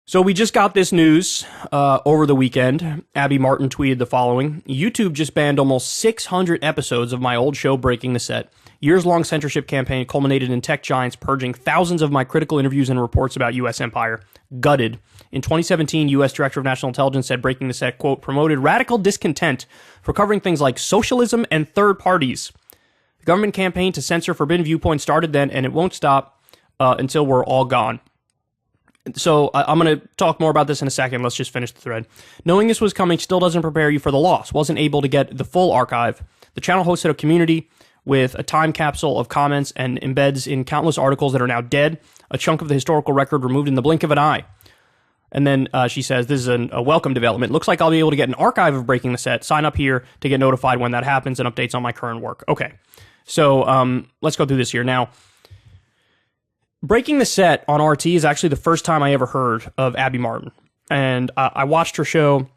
So we just got this news over the weekend. Abby Martin tweeted the following. YouTube just banned almost 600 episodes of my old show, Breaking the Set. Years-long censorship campaign culminated in tech giants purging thousands of my critical interviews and reports about U.S. empire. Gutted. In 2017, U.S. Director of National Intelligence said Breaking the Set, quote, promoted radical discontent for covering things like socialism and third parties. The government campaign to censor forbidden viewpoints started then, and it won't stop until we're all gone. So I'm going to talk more about this in a second. Let's just finish the thread. Knowing this was coming still doesn't prepare you for the loss. Wasn't able to get the full archive. The channel hosted a community with a time capsule of comments and embeds in countless articles that are now dead, a chunk of the historical record removed in the blink of an eye. And then she says, this is a welcome development. Looks like I'll be able to get an archive of Breaking the Set. Sign up here to get notified when that happens and updates on my current work. Okay, so let's go through this here. Now, Breaking the Set on RT is actually the first time I ever heard of Abby Martin. And I watched her show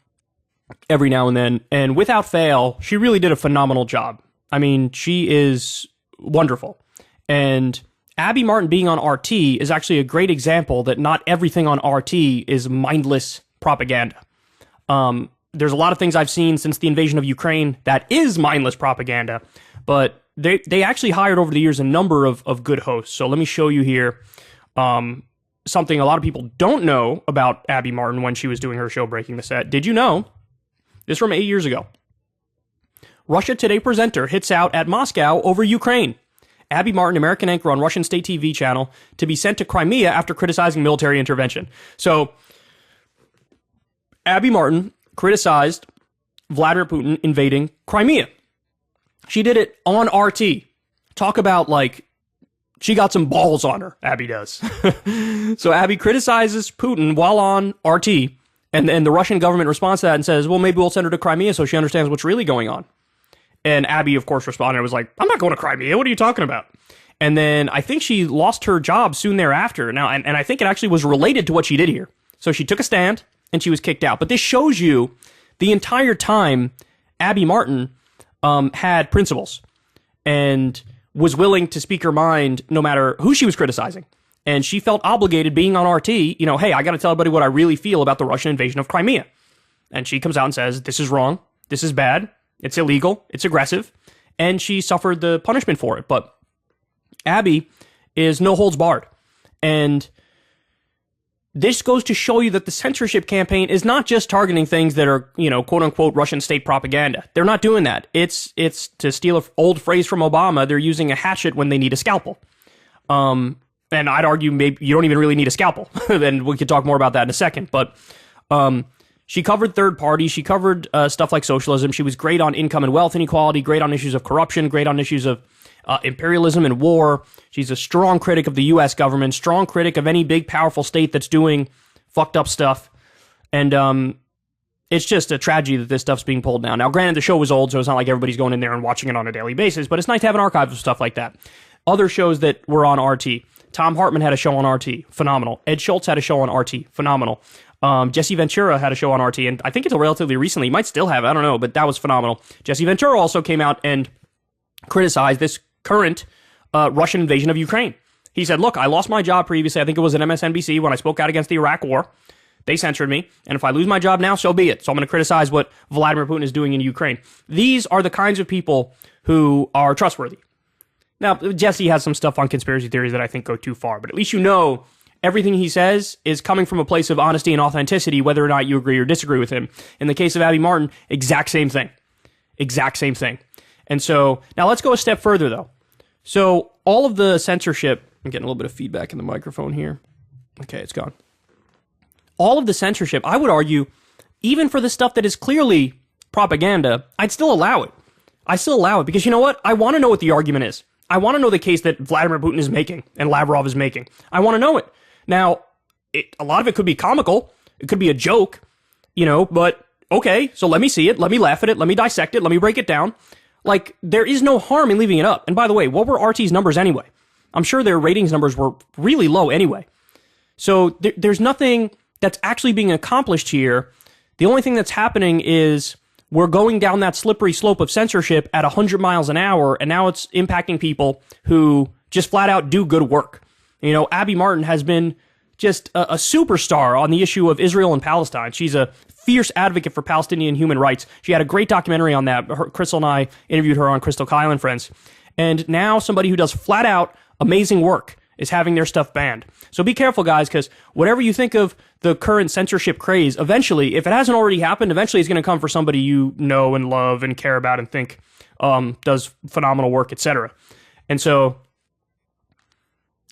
every now and then, and without fail, she really did a phenomenal job. I mean, she is wonderful. And Abby Martin being on RT is actually a great example that not everything on RT is mindless propaganda. There's a lot of things I've seen since the invasion of Ukraine that is mindless propaganda, but they actually hired over the years a number of good hosts. So let me show you here something a lot of people don't know about Abby Martin when she was doing her show Breaking the Set. Did you know? This is from 8 years ago. Russia Today presenter hits out at Moscow over Ukraine. Abby Martin, American anchor on Russian state TV channel, to be sent to Crimea after criticizing military intervention. So, Abby Martin criticized Vladimir Putin invading Crimea. She did it on RT. Talk about, like, she got some balls on her, Abby does. So Abby criticizes Putin while on RT, and the Russian government responds to that and says, well, maybe we'll send her to Crimea so she understands what's really going on. And Abby, of course, responded and was like, I'm not going to Crimea. What are you talking about? And then I think she lost her job soon thereafter. Now, and I think it actually was related to what she did here. So she took a stand and she was kicked out. But this shows you the entire time Abby Martin had principles and was willing to speak her mind no matter who she was criticizing. And she felt obligated being on RT, you know, hey, I got to tell everybody what I really feel about the Russian invasion of Crimea. And she comes out and says, this is wrong. This is bad. It's illegal. It's aggressive. And she suffered the punishment for it. But Abby is no holds barred. And this goes to show you that the censorship campaign is not just targeting things that are, you know, quote unquote Russian state propaganda. They're not doing that. It's to steal an old phrase from Obama, they're using a hatchet when they need a scalpel. And I'd argue maybe you don't even really need a scalpel. And we could talk more about that in a second. But she covered third parties. She covered stuff like socialism. She was great on income and wealth inequality, great on issues of corruption, great on issues of imperialism and war. She's a strong critic of the U.S. government, strong critic of any big, powerful state that's doing fucked up stuff. And it's just a tragedy that this stuff's being pulled down. Now, granted, the show was old, so it's not like everybody's going in there and watching it on a daily basis, but it's nice to have an archive of stuff like that. Other shows that were on RT. Tom Hartman had a show on RT. Phenomenal. Ed Schultz had a show on RT. Phenomenal. Jesse Ventura had a show on RT, and I think until relatively recently, he might still have, I don't know, but that was phenomenal. Jesse Ventura also came out and criticized this current Russian invasion of Ukraine. He said, look, I lost my job previously, I think it was at MSNBC, when I spoke out against the Iraq war. They censored me, and if I lose my job now, so be it. So I'm going to criticize what Vladimir Putin is doing in Ukraine. These are the kinds of people who are trustworthy. Now, Jesse has some stuff on conspiracy theories that I think go too far, but at least you know everything he says is coming from a place of honesty and authenticity, whether or not you agree or disagree with him. In the case of Abby Martin, exact same thing. Exact same thing. And so, now let's go a step further, though. So, all of the censorship, I'm getting a little bit of feedback in the microphone here. Okay, it's gone. All of the censorship, I would argue, even for the stuff that is clearly propaganda, I'd still allow it. I still allow it because you know what? I want to know what the argument is. I want to know the case that Vladimir Putin is making and Lavrov is making. I want to know it. Now, a lot of it could be comical. It could be a joke, you know, but okay, so let me see it. Let me laugh at it. Let me dissect it. Let me break it down. Like, there is no harm in leaving it up. And by the way, what were RT's numbers anyway? I'm sure their ratings numbers were really low anyway. So there's nothing that's actually being accomplished here. The only thing that's happening is we're going down that slippery slope of censorship at 100 miles an hour, and now it's impacting people who just flat out do good work. You know, Abby Martin has been just a superstar on the issue of Israel and Palestine. She's a fierce advocate for Palestinian human rights. She had a great documentary on that. Crystal and I interviewed her on Crystal Kyle and Friends. And now somebody who does flat out amazing work is having their stuff banned. So be careful, guys, because whatever you think of the current censorship craze, eventually, if it hasn't already happened, eventually it's going to come for somebody you know and love and care about and think does phenomenal work, etc. And so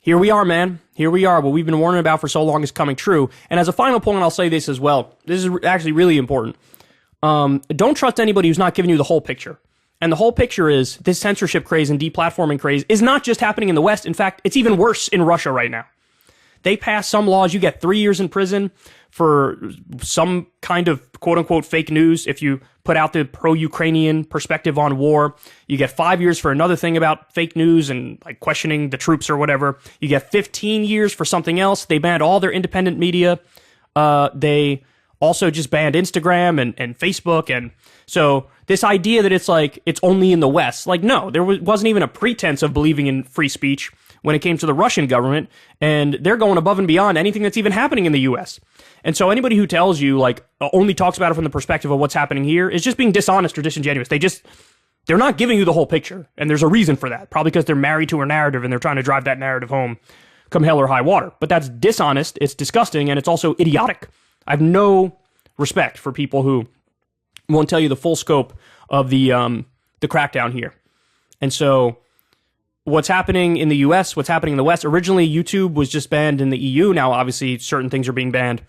here we are, man. Here we are. What we've been warning about for so long is coming true. And as a final point, I'll say this as well. This is actually really important. Don't trust anybody who's not giving you the whole picture. And the whole picture is this censorship craze and deplatforming craze is not just happening in the West. In fact, it's even worse in Russia right now. They pass some laws. You get 3 years in prison for some kind of quote-unquote fake news if you put out the pro-Ukrainian perspective on war. You get 5 years for another thing about fake news and like questioning the troops or whatever. You get 15 years for something else. They banned all their independent media. They also just banned Instagram and Facebook. And so this idea that it's like it's only in the West, like, no, there wasn't even a pretense of believing in free speech when it came to the Russian government, and they're going above and beyond anything that's even happening in the U.S. And so anybody who tells you, like, only talks about it from the perspective of what's happening here is just being dishonest or disingenuous. They're not giving you the whole picture, and there's a reason for that, probably because they're married to a narrative and they're trying to drive that narrative home come hell or high water. But that's dishonest, it's disgusting, and it's also idiotic. I have no respect for people who won't tell you the full scope of the crackdown here. And so what's happening in the US, what's happening in the West, originally YouTube was just banned in the EU. Now, obviously, certain things are being banned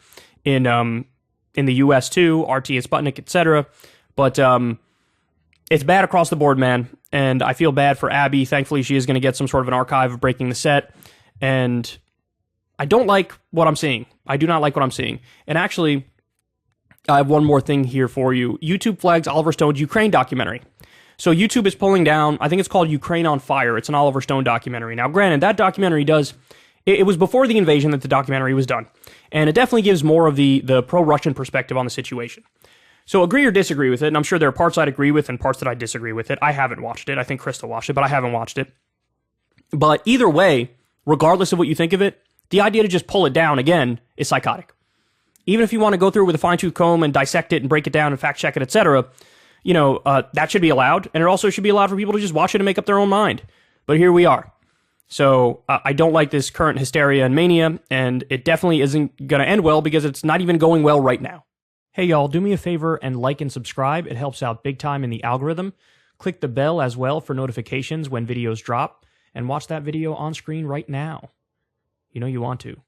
in the US too, RT and Sputnik, etc. But it's bad across the board, man. And I feel bad for Abby. Thankfully, she is going to get some sort of an archive of Breaking the Set. And I don't like what I'm seeing. I do not like what I'm seeing. And actually, I have one more thing here for you. YouTube flags Oliver Stone's Ukraine documentary. So YouTube is pulling down, I think it's called Ukraine on Fire. It's an Oliver Stone documentary. Now, granted, that documentary it was before the invasion that the documentary was done. And it definitely gives more of the pro-Russian perspective on the situation. So agree or disagree with it, and I'm sure there are parts I'd agree with and parts that I disagree with it. I haven't watched it. I think Crystal watched it, but I haven't watched it. But either way, regardless of what you think of it, the idea to just pull it down, again, is psychotic. Even if you want to go through it with a fine-tooth comb and dissect it and break it down and fact-check it, etc., that should be allowed, and it also should be allowed for people to just watch it and make up their own mind. But here we are. So I don't like this current hysteria and mania, and it definitely isn't going to end well because it's not even going well right now. Hey, y'all, do me a favor and like and subscribe. It helps out big time in the algorithm. Click the bell as well for notifications when videos drop, and watch that video on screen right now. You know you want to.